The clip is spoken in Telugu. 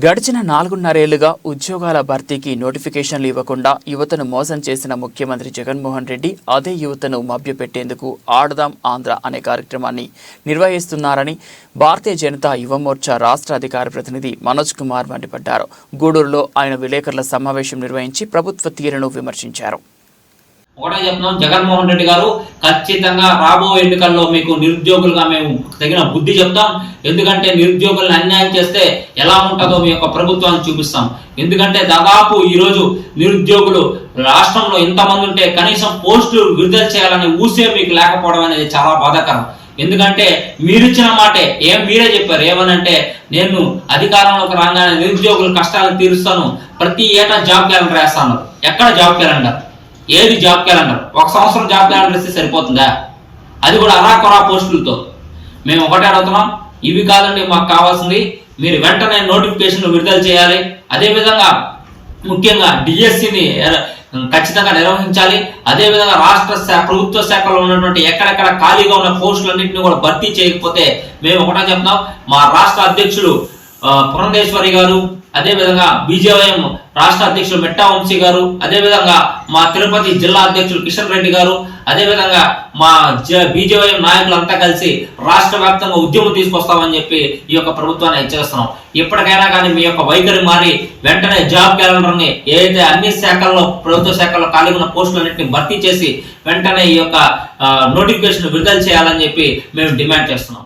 గడిచిన 4.5 ఏళ్లుగా ఉద్యోగాల భర్తీకి నోటిఫికేషన్లు ఇవ్వకుండా యువతను మోసం చేసిన ముఖ్యమంత్రి జగన్మోహన్ రెడ్డి అదే యువతను మభ్యపెట్టేందుకు ఆడదాం ఆంధ్ర అనే కార్యక్రమాన్ని నిర్వహిస్తున్నారని భారతీయ జనతా యువ మోర్చా రాష్ట్ర అధికార ప్రతినిధి మనోజ్ కుమార్ మండిపడ్డారు. గూడూరులో ఆయన విలేకరుల సమావేశం నిర్వహించి ప్రభుత్వ తీరును విమర్శించారు. ఒకటే చెప్తున్నాం, జగన్మోహన్ రెడ్డి గారు ఖచ్చితంగా రాబోయే ఎన్నికల్లో మీకు నిరుద్యోగులుగా మేము తగిన బుద్ధి చెప్తాం. ఎందుకంటే నిరుద్యోగులను అన్యాయం చేస్తే ఎలా ఉంటుందో మీ యొక్క ప్రభుత్వాన్ని చూపిస్తాం. ఎందుకంటే దాదాపు ఈరోజు నిరుద్యోగులు రాష్ట్రంలో ఇంతమంది ఉంటే కనీసం పోస్టులు విడుదల చేయాలనే ఊసే మీకు లేకపోవడం అనేది చాలా బాధాకరం. ఎందుకంటే మీరిచ్చిన మాటే మీరే చెప్పారు, ఏమనంటే నేను అధికారంలోకి రాగానే నిరుద్యోగుల కష్టాలను తీరుస్తాను, ప్రతి ఏటా జాబ్ క్యాలెండర్ వేస్తాను. ఎక్కడ జాబ్ క్యాలెండర్? ఏది జాబ్ క్యాలెండర్? ఒక సంవత్సరం జాబ్ క్యాలెండర్ ఇస్తే సరిపోతుందా? అది కూడా అరాకొరా పోస్టులతో. మేము ఒకటే అడుగుతున్నాం, ఇవి కాదండి మాకు కావాల్సింది, మీరు వెంటనే నోటిఫికేషన్ విడుదల చేయాలి. అదేవిధంగా ముఖ్యంగా డిఎస్సిని ఖచ్చితంగా నిర్వహించాలి. అదేవిధంగా రాష్ట్ర ప్రభుత్వ శాఖలో ఉన్నటువంటి ఎక్కడెక్కడ ఖాళీగా ఉన్న పోస్టులన్నింటినీ కూడా భర్తీ చేయకపోతే మేము ఒకటే చెప్తున్నాం, మా రాష్ట్ర అధ్యక్షుడు పురంధేశ్వరి గారు, అదేవిధంగా బీజేవైఎం రాష్ట్ర అధ్యక్షుడు మెట్టా వంశీ గారు, అదేవిధంగా మా తిరుపతి జిల్లా అధ్యక్షుడు కిషన్ రెడ్డి గారు, అదేవిధంగా మా బీజేవైఎం నాయకులంతా కలిసి రాష్ట్ర వ్యాప్తంగా ఉద్యమం తీసుకొస్తామని చెప్పి ఈ యొక్క ప్రభుత్వాన్ని హెచ్చరిస్తున్నాం. ఇప్పటికైనా కానీ మీ యొక్క వైఖరి మారి వెంటనే జాబ్ క్యాలెండర్ ని ఏదైతే అన్ని శాఖల్లో ప్రభుత్వ శాఖల్లో ఖాళీ ఉన్న పోస్టులన్నింటినీ భర్తీ చేసి వెంటనే ఈ యొక్క నోటిఫికేషన్ విడుదల చేయాలని చెప్పి మేము డిమాండ్ చేస్తున్నాం.